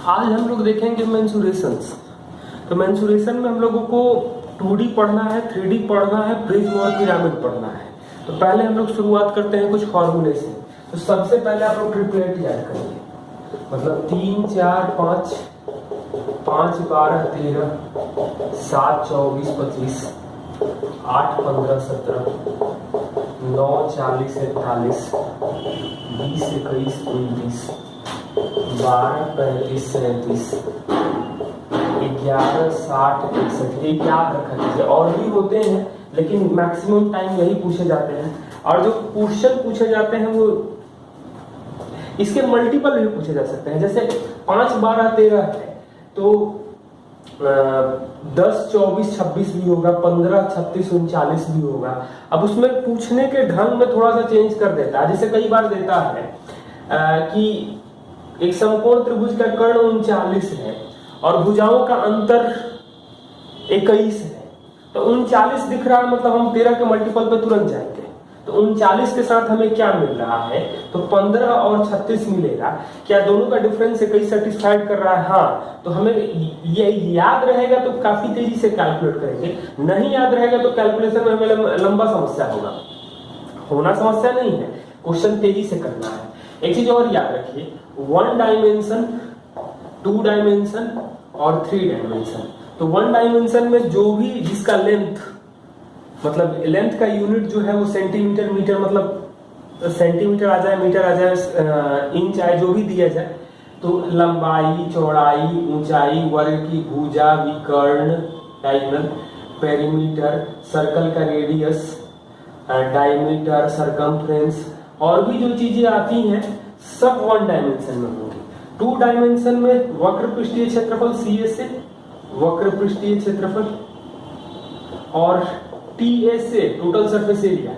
आज हम लोग देखेंगे मेंसुरेशंस। तो मेंसुरेशन में हम लोगों को 2D पढ़ना है, 3D पढ़ना है, प्रिज्म और पिरामिड पढ़ना है। तो पहले हम लोग शुरुआत करते हैं कुछ फॉर्मूले से। तो सबसे पहले आप लोग ट्रिपलेट याद करेंगे, मतलब 3 4 5, 5 12 13, 7 24 25, 8 15 17, 9 40 41, 20 21 23, 12 35 37, 11 60 61। ये याद रखा कीजिए। और भी होते हैं लेकिन मैक्सिमम टाइम यही पूछे जाते हैं। और जो क्वेश्चन पूछे जाते हैं वो इसके मल्टीपल भी पूछे जा सकते हैं। जैसे 5 12 13 है तो 10 24 26 भी होगा, 15 36 39 भी होगा। अब उसमें पूछने के ढंग में थोड़ा सा चेंज कर देता है। जैसे कई बार देता है कि एक समकोण त्रिभुज का कर्ण 39 है और भुजाओं का अंतर 21 है। तो 39 दिख रहा है, मतलब हम 13 के मल्टीपल पे तुरंत जाएंगे। तो 39 के साथ हमें क्या मिल रहा है? तो 15 और 36 मिलेगा। क्या दोनों का डिफरेंस 21 सेटिस्फाइड कर रहा है? हाँ। तो हमें ये याद रहेगा तो काफी तेजी से कैलकुलेट करेंगे, नहीं याद रहेगा तो कैलकुलेशन में हमें लंबा समस्या होना समस्या नहीं है, क्वेश्चन तेजी से करना है। एक चीज और याद रखिए, 1 डायमेंशन, 2 डायमेंशन और 3 डायमेंशन। तो 1 डायमेंशन में जो भी जिसका लेंथ, मतलब लेंथ का यूनिट जो है वो सेंटीमीटर मीटर, मतलब सेंटीमीटर आ जाए, मीटर आ जाए, इंच आए, जो भी दिया जाए। तो लंबाई, चौड़ाई, ऊंचाई, वर्ग की भुजा, विकर्ण डायगोनल, पेरीमीटर, सर्कल का रेडियस, डायमीटर, सरकमफ्रेंस और भी जो चीजें आती हैं सब 1 डायमेंशन में होंगी। 2 डायमेंशन में वक्र पृष्ठीय क्षेत्रफल CSA, वक्र पृष्ठीय क्षेत्रफल, और TSA टोटल सरफेस एरिया।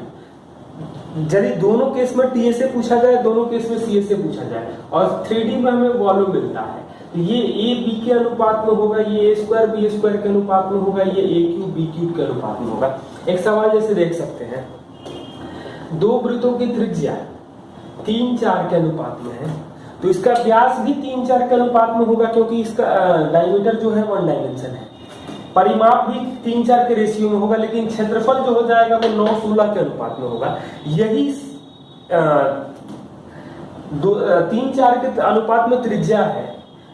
यदि दोनों केस में TSA पूछा जाए, दोनों केस में CSA पूछा जाए। और 3D में हमें वॉल्यूम मिलता है। तो ये A B के अनुपात में होगा, ये A स्क्वायर B स्क्वायर के अनुपात में होगा, ये A क्यूब B क्यूब के अनुपात में होगा। एक सवाल जैसे देख सकते हैं, 2 वृत्तों की त्रिज्या 3 4 के अनुपात में है, तो इसका व्यास भी 3 4 के अनुपात में होगा, क्योंकि इसका डायमीटर जो है 1 डायमेंशन है। परिमाप भी 3 4 के रेशियो में होगा, लेकिन क्षेत्रफल जो हो जाएगा वो 9 16 के अनुपात में होगा। यही 3 4 के अनुपात में त्रिज्या है,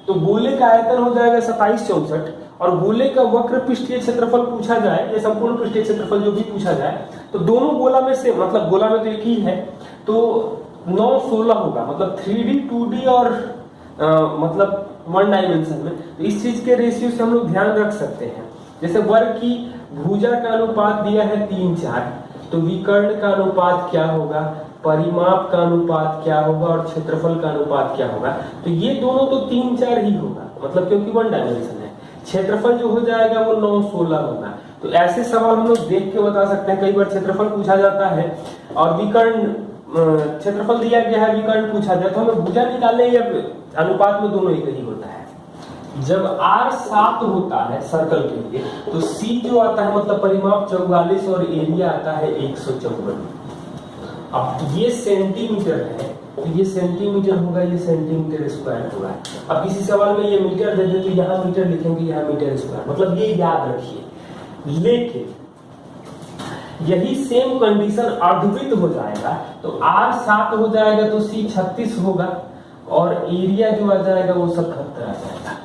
तो गोले का आयतन हो जाएगा 27 64। और गोले का वक्र पृष्ठीय क्षेत्रफल पूछा जाए या संपूर्ण पृष्ठीय क्षेत्रफल जो भी पूछा जाए, तो दोनों गोला में से, मतलब गोला में तो एक ही है, तो 9 16 होगा, मतलब 3D 2D और मतलब 1 डायमेंशन में। तो इस चीज के रेशियो से हम लोग ध्यान रख सकते हैं। जैसे वर्ग की भुजा का अनुपात दिया है 3 4, तो विकर्ण का अनुपात क्या होगा, परिमाप का अनुपात क्या होगा और क्षेत्रफल का अनुपात क्या होगा। तो ये दोनों तो 3 4 ही होगा, मतलब क्योंकि 1 डायमेंशन है। क्षेत्रफल जो हो जाएगा वो 9 16 होगा। तो ऐसे सवाल हम लोग देख के बता सकते हैं। कई बार क्षेत्रफल पूछा जाता है और विकर्ण, क्षेत्रफल दिया गया है, विकर्ण पूछा जाए, तो हमें भुजा निकालने या अनुपात में दोनों एक ही होता है। जब R 7 होता है सर्कल के लिए, तो C जो आता है, मतलब परिमाप 44 और एरिया आता है 154। अब ये सेंटीमीटर है, तो ये सेंटीमीटर होगा, ये सेंटीमीटर स्क्वायर होगा। अब किसी सवाल में ये मीटर दे दे तो यहाँ मीटर लिखेंगे, यहाँ मीटर स्क्वायर, मतलब ये याद रखिए। लेकिन यही सेम कंडीशन अर्धवृत्त हो जाएगा, तो R 7 हो जाएगा तो C 36 होगा और एरिया जो आ जाएगा वो 77 आ जाएगा।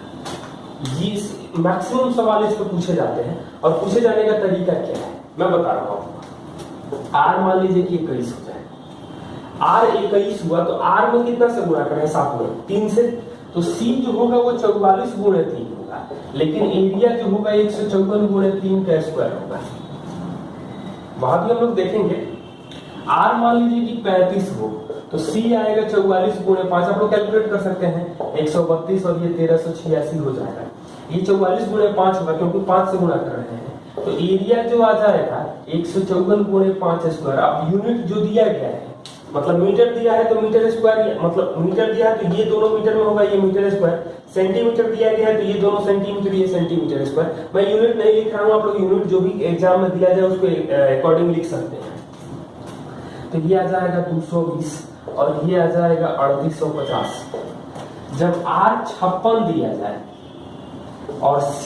ये मैक्सिमम सवाल इस पे पूछे जाते हैं। और पूछे जाने का तरीका क्या है मैं बता रहा हूँ आपको। R मान लीजिए कि 21 हो जाए, R 21 हुआ तो R में कितना से गुणा करें? 7 में 3 से। तो C जो होगा वो 44 गुणे 3 होगा, लेकिन एरिया जो होगा 154 गुणे 3 का स्क्वायर होगा। वहां भी हम लोग देखेंगे। R मान लीजिए कि 35 हो तो C आएगा 44 गुणे 5। आप लोग कैलकुलेट कर सकते हैं, 132 और ये 1386 हो जाएगा। ये 44 गुणे 5 होगा क्योंकि 5 से गुणा कर रहे हैं। तो एरिया जो आ जाएगा 154 गुणे 5 स्क्वायर। अब यूनिट जो दिया गया है, मतलब मीटर दिया है तो मीटर स्क्वायर, मतलब मीटर दिया है तो ये दोनों मीटर में होगा, ये मीटर स्क्वायर। सेंटीमीटर दिया गया है तो ये दोनों सेंटीमीटर, ये सेंटीमीटर स्क्वायर। मैं यूनिट नहीं लिख रहा हूँ, आप लोग यूनिट जो भी एग्जाम में दिया जाए उसको अकॉर्डिंग लिख सकते हैं। तो ये आ जाएगा 220 और ये आ जाएगा 3850। जब R 56 दिया जाए और C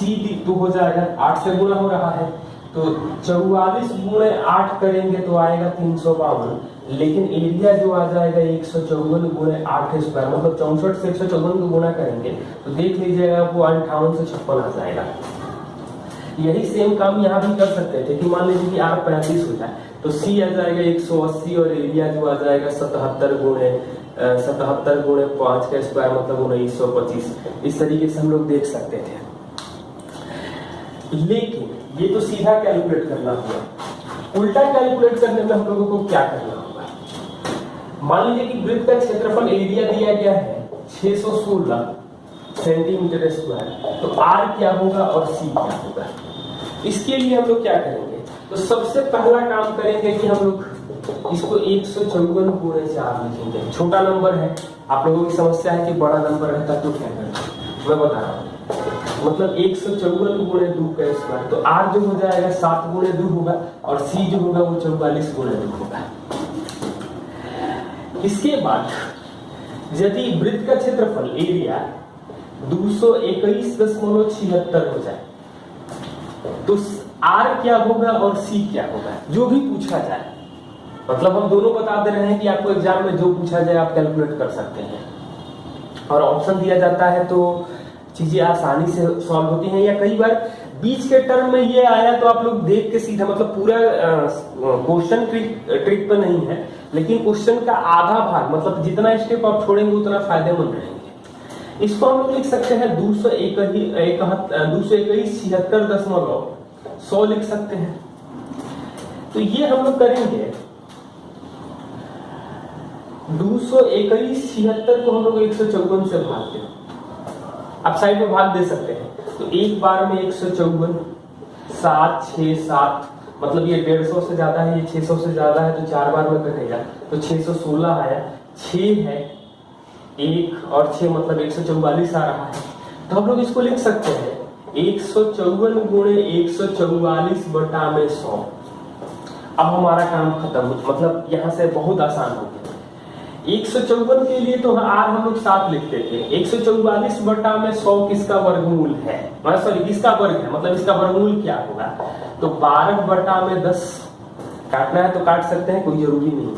तो हो जाएगा 8 से गुणा हो रहा है, तो 44 गुणे 8 करेंगे तो आएगा 352, लेकिन एरिया जो आ जाएगा 154 गुणे 8 स्क्वायर, मतलब 64 से 154 को गुणा करेंगे तो देख लीजिएगा वो 58 से 56 आ जाएगा। यही सेम काम यहाँ भी कर सकते थे कि मान लीजिए कि R 35 हो जाए तो C आ जाएगा 180 और एरिया जो आ जाएगा 77 गुणे 5 का स्क्वायर, मतलब 1925। इस तरीके से हम लोग देख सकते थे। लेकिन ये तो सीधा कैलकुलेट करना हुआ। उल्टा कैलकुलेट करने में हम लोगों को क्या करना होगा? मान लीजिए कि वृत्त का क्षेत्रफल एरिया दिया गया है 616 सेंटीमीटर स्क्वायर, तो R क्या होगा और C क्या होगा? इसके लिए हम लोग क्या करेंगे? तो सबसे पहला काम करेंगे कि हम लोग इसको 154 गुणे 4 लिखेंगे। छोटा नंबर है, आप लोगों की समस्या है कि बड़ा नंबर रहता तो क्या करना, मैं बता रहा हूँ। मतलब 154 गुणे 2 का स्क्वायर, तो R जो हो जाएगा 7 गुणे 2 होगा और C जो होगा वो 44 गुणे 2 होगा। इसके बाद यदि वृत्त का क्षेत्रफल एरिया 221.76 हो जाए तो R क्या होगा और C क्या होगा, जो भी पूछा जाए। मतलब हम दोनों बता दे रहे हैं कि आपको एग्जाम में जो पूछा जाए आप कैलकुलेट कर सकते हैं, और ऑप्शन दिया जाता है तो चीजें आसानी से सॉल्व होती हैं। या कई बार बीच के टर्म में ये आया तो आप लोग देख के सीधा, मतलब पूरा क्वेश्चन ट्रिक पर नहीं है, लेकिन क्वेश्चन का आधा भाग, मतलब जितना स्टेप आप छोड़ेंगे उतना फायदेमंद रहेंगे। इसको हम लोग लिख सकते हैं 221.76 लिख सकते हैं। तो ये हम लोग करेंगे 221.76 को हम लोग 154 से भाग दें। आप साइड में भाग दे सकते हैं, तो एक बार में 154, 7 6 7, मतलब ये 150 से ज्यादा है, ये 600 से ज्यादा है, तो 4 बार में कटेगा तो 616 आया। 6 है 1 और 6 मतलब 144 आ रहा है। तो हम लोग इसको लिख सकते हैं 154 गुणे 144 बटा में 100। अब हमारा काम खत्म, मतलब यहां से बहुत आसान हो गया। 154 के लिए तो R हम लोग 7 लिखते थे, 144 बटा में 100 किसका वर्गमूल है, सॉरी किसका वर्ग है, मतलब इसका वर्गमूल क्या होगा? तो 12 बटा में 10 काटना है तो काट सकते हैं, कोई जरूरी नहीं है।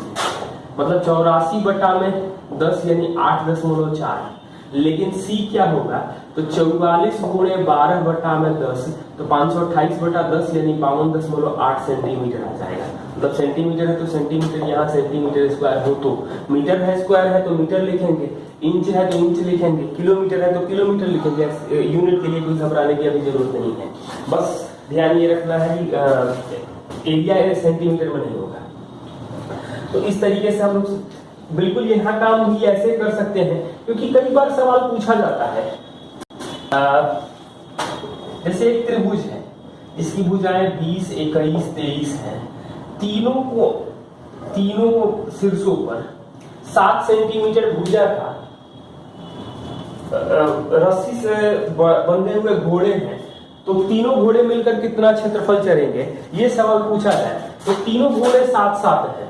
मतलब 84 बटा में 10 यानी 8.4। लेकिन C क्या होगा? तो 44 गुणे 12 बटा में 10, तो 528 बटा 10 यानी 52.8 सेंटीमीटर आ जाएगा। मतलब सेंटीमीटर है तो सेंटीमीटर, यहाँ सेंटीमीटर स्क्वायर हो तो मीटर है, स्क्वायर है तो मीटर लिखेंगे, इंच है तो इंच लिखेंगे, किलोमीटर है तो किलोमीटर लिखेंगे। यूनिट के लिए कोई घबराने की अभी जरूरत नहीं है, बस ध्यान ये रखना है कि एरिया सेंटीमीटर में नहीं होगा। तो इस तरीके से हम लोग बिल्कुल यहाँ काम भी ऐसे कर सकते हैं, क्योंकि कई बार सवाल पूछा जाता है। जैसे एक त्रिभुज है, इसकी भुजाएं 20, 21, 23 है। तीनों शीर्षों पर 7 सेंटीमीटर भुजा का रस्सी से बंधे हुए घोड़े हैं, तो तीनों घोड़े मिलकर कितना क्षेत्रफल चलेंगे, ये सवाल पूछा जाए। तो तीनों घोड़े 7-7 है,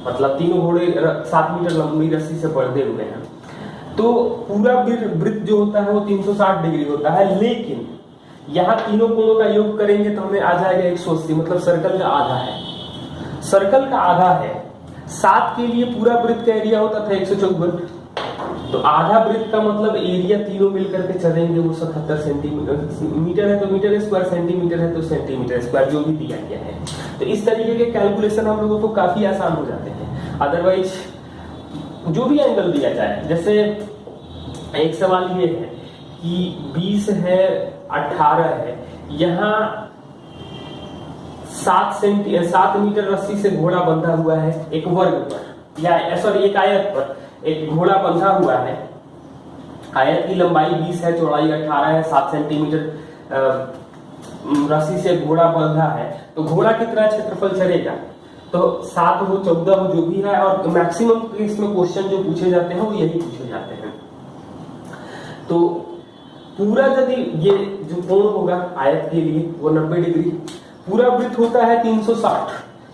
मतलब तीनों घोड़े 7 मीटर लंबी रस्सी से बंधे हुए हैं, तो पूरा वृत्त जो होता है वो 360 डिग्री होता है। लेकिन यहाँ तीनों कोणों का योग करेंगे तो हमें आ जाएगा 180, मतलब सर्कल का आधा है। सर्कल का आधा है, 7 के लिए पूरा वृत्त का एरिया होता था 154, तो आधा वृत्त का मतलब एरिया तीनों मिलकर के चलेंगे वो 77 सेंटीमीटर। मीटर है तो मीटर स्क्वायर, सेंटीमीटर है तो सेंटीमीटर स्क्वायर, जो भी दिया गया है। तो इस तरीके के कैलकुलेशन हम लोगों को काफी आसान हो जाते हैं। अदरवाइज जो भी एंगल दिया जाए, जैसे एक सवाल ये है कि 20 है 18 है, यहाँ 7 मीटर रस्सी से घोड़ा बंधा हुआ है एक वर्ग पर, या सॉरी एक आयत पर एक घोड़ा बंधा हुआ है। आयत की लंबाई 20 है, चौड़ाई 18 है, 7 सेंटीमीटर रस्सी से घोड़ा बंधा है, तो घोड़ा कितना क्षेत्रफल चलेगा? तो 7 हो 14 हो जो भी है, और मैक्सिमम केस में क्वेश्चन जो पूछे जाते हैं वो यही पूछे जाते हैं। तो पूरा यदि ये जो कोण होगा आयत के लिए वो 90 डिग्री, पूरा वृत्त होता है 360,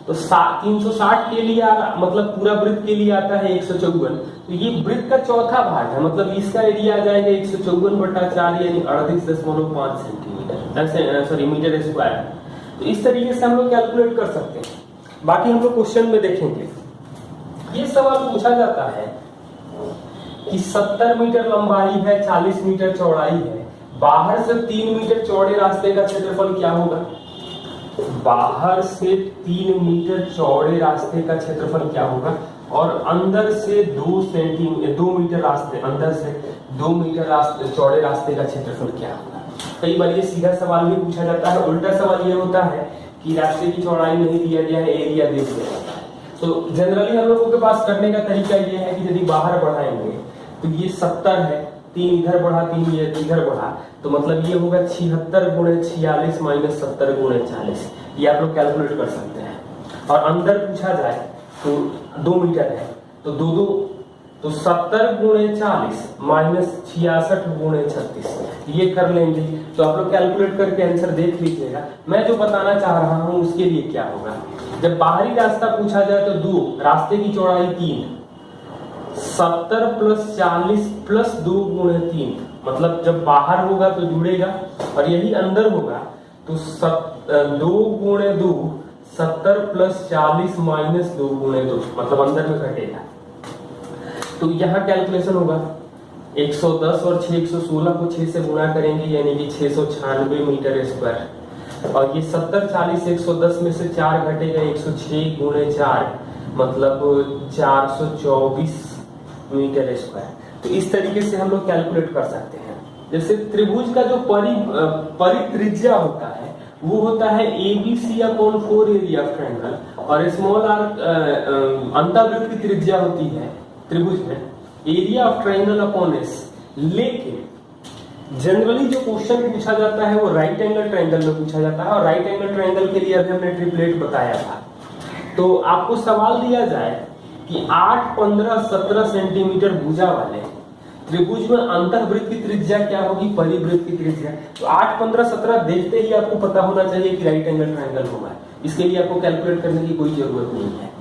तो 360 के लिए मतलब पूरा वृत्त के लिए आता है 154। तो ये वृत्त का चौथा भाग है, मतलब इसका एरिया आ जाएगा 154/4 यानी 38.5 सेंटीमीटर, सॉरी मीटर स्क्वायर। तो इस तरीके से हम लोग कैलकुलेट कर सकते हैं। बाकी हम लोग क्वेश्चन में देखेंगे। ये सवाल पूछा जाता है कि 70 मीटर लंबाई है, 40 मीटर चौड़ाई है, बाहर से 3 मीटर चौड़े रास्ते का क्षेत्रफल क्या होगा? बाहर से 3 मीटर चौड़े रास्ते का क्षेत्रफल क्या होगा? और अंदर से 2 मीटर रास्ते, अंदर से 2 मीटर रास्ते चौड़े रास्ते का क्षेत्रफल क्या होगा? कई बार ये सीधा सवाल भी पूछा जाता है। उल्टा सवाल ये होता है कि रास्ते की चौड़ाई नहीं दिया गया है, एरिया दे दिया जाता है। तो जनरली हम लोगों के पास करने का तरीका ये है कि यदि बाहर बढ़ाएंगे तो ये 70 है, 3 इधर बढ़ा, 3 इधर बढ़ा, तो मतलब ये होगा 76 × 46 माइनस 70 × 40। ये आप लोग कैलकुलेट कर सकते हैं। और अंदर पूछा जाए तो 2 मीटर है, तो 70 × 40 माइनस 66 × 36 ये कर लेंगे। तो आप लोग कैलकुलेट करके आंसर देख लीजिएगा। मैं जो बताना चाह रहा हूं उसके लिए क्या होगा, जब बाहरी रास्ता पूछा जाए तो 2, रास्ते की चौड़ाई 3, 70 + 40 + 2 × 3, मतलब जब बाहर होगा तो जुड़ेगा, और यही अंदर होगा तो 2 × 2 70 + 40 - 2 × 2, मतलब अंदर में घटेगा। तो यहाँ कैलकुलेशन होगा 110 और 6 116 को 6 से गुणा करेंगे यानी कि 696 मीटर स्क्वायर। और ये 70 40 110 में से 4 घटेगा, 106 × 4 मतलब 424 मीटर स्क्वायर। तो इस तरीके से हम लोग कैलकुलेट कर सकते हैं। जैसे त्रिभुज का जो परित्रिज्या होता है वो होता है ABC/4 एरिया ऑफ ट्रायंगल, और स्मॉल r अंतःवृत्त की त्रिज्या होती है त्रिभुज में area of triangle upon s। लेकिन जनरली जो क्वेश्चन पूछा जाता है वो राइट एंगल ट्रायंगल में पूछा जाता है, और राइट एंगल ट्रायंगल के लिए अभी हमने ट्रिपलेट बताया था। तो आपको सवाल दिया जाए कि 8, 15, 17 सेंटीमीटर भुजा वाले त्रिभुज में अंतःवृत्त की त्रिज्या क्या होगी, परिवृत्त की त्रिज्या। तो 8, 15, 17 देखते ही आपको पता होना चाहिए कि राइट एंगल ट्रायंगल होगा। इसके लिए आपको कैलकुलेट करने की कोई जरूरत नहीं है।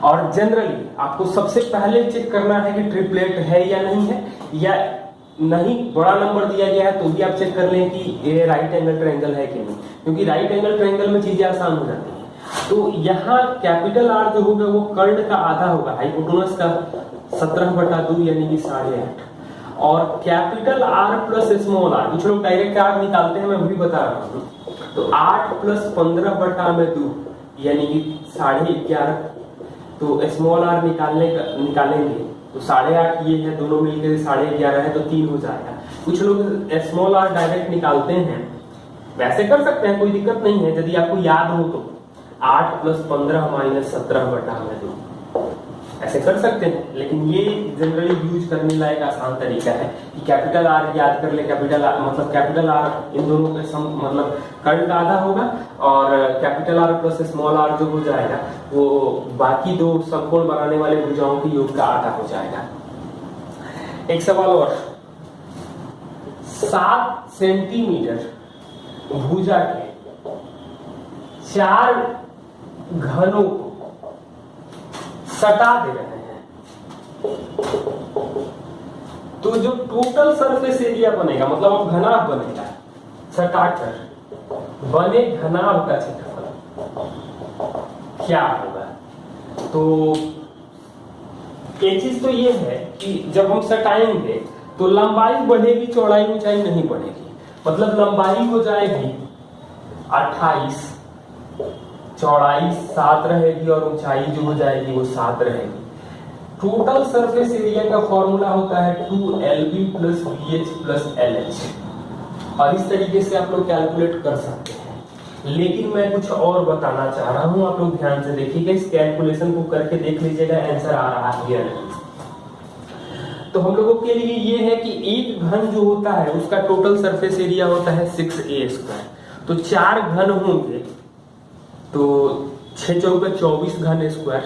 और जनरली आपको सबसे पहले चेक करना है कि ट्रिपलेट है या नहीं है, या नहीं बड़ा नंबर दिया गया है तो भी आप चेक कर लें कि ये राइट एंगल ट्रायंगल है कि नहीं, क्योंकि राइट एंगल ट्रायंगल में चीजें आसान हो जाती हैं। तो यहाँ कैपिटल आर जो होगा वो कर्ण का आधा होगा, हाइपोटेनस का 17/2 यानी कि 8.5, और capital R plus small R, कुछ लोग डायरेक्ट आर निकालते हैं, मैं भी बता रहा हूँ। तो 8 + 15/2 यानी कि 11.5, तो स्मॉल आर निकालेंगे तो 8.5 ये है, दोनों मिलकर 11.5 है तो 3 हो जाएगा। कुछ लोग स्मॉल आर डायरेक्ट निकालते हैं, वैसे कर सकते हैं, कोई दिक्कत नहीं है। यदि आपको याद हो तो 8 + 15 - 17/2 ऐसे कर सकते हैं, लेकिन ये जनरली यूज करने लायक आसान तरीका है कि कैपिटल आर याद कर ले। कैपिटल आर मतलब कैपिटल आर इन दोनों के सम मतलब कर्ण का आधा होगा, और capital R plus small R जो हो जाएगा वो बाकी दो समकोण बनाने वाले भुजाओं के योग का आधा हो जाएगा। एक सवाल और, 7 सेंटीमीटर भुजा के 4 घनों को सटा दे रहे हैं तो जो टोटल सरफेस एरिया बनेगा, मतलब अब घनाभ बनेगा, सटाकर बने घनाभ का क्षेत्रफल क्या होगा। तो एक चीज तो ये है कि जब हम सटाएंगे तो लंबाई बढ़ेगी, चौड़ाई ऊंचाई नहीं बढ़ेगी। मतलब लंबाई हो जाएगी 28, चौड़ाई 7 रहेगी, और ऊंचाई जो हो जाएगी वो 7 रहेगी। टोटल सरफेस एरिया का फॉर्मूला होता है 2LB + VH + LH, और इस तरीके से आप लोग कैलकुलेट कर सकते हैं। लेकिन मैं कुछ और बताना चाह रहा हूं, आप लोग ध्यान से देखिएगा, इस कैलकुलेशन को करके देख लीजिएगा आंसर आ रहा है या नहीं। तो हम लोगों के लिए ये है कि एक घन जो होता है उसका टोटल सरफेस एरिया होता है 6a²। तो 4 घन होंगे तो 6 चौके 24 घन स्क्वायर,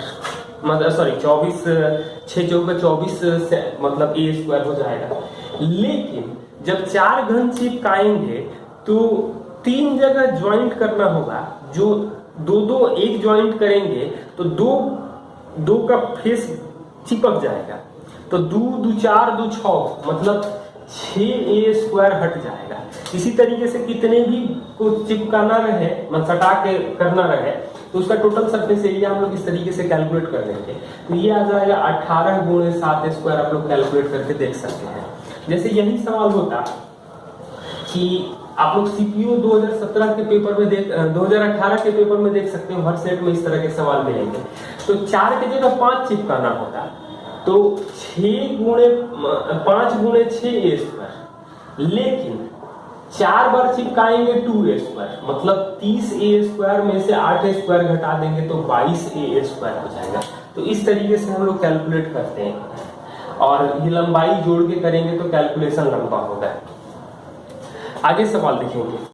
मतलब सॉरी 24, 6 चौके 24 से मतलब a² हो जाएगा। लेकिन जब 4 घन चिपकाएंगे तो 3 जगह ज्वाइंट करना होगा, जो दो दो एक ज्वाइंट करेंगे तो दो दो का फेस चिपक जाएगा, तो दो दो चार दो छः, मतलब 6a² हट जाएगा। इसी तरीके से कितने भी को चिपकाना रहे, मतलब सटा के करना रहे, तो उसका टोटल सरफेस एरिया हम लोग इस तरीके से कैलकुलेट कर लेंगे। तो ये आ जाएगा 18 × 7² आप लोग कैलकुलेट करके देख सकते हैं। जैसे यही सवाल होता कि आप लोग सीपीयू 2017 के पेपर में 2018 के पेपर में देख सकते हो, हर सेट में इस तरह के सवाल मिलेंगे। तो 4 की जगह 5 चिपकाना होता, तो 6 × 5 × 6a², लेकिन 4 बार चिपकाएंगे 2a², मतलब 30a² में से 8a² घटा देंगे तो 22a² हो जाएगा। तो इस तरीके से हम लोग कैलकुलेट करते हैं, और ये लंबाई जोड़ के करेंगे तो कैलकुलेशन लंबा होगा। आगे सवाल देखेंगे।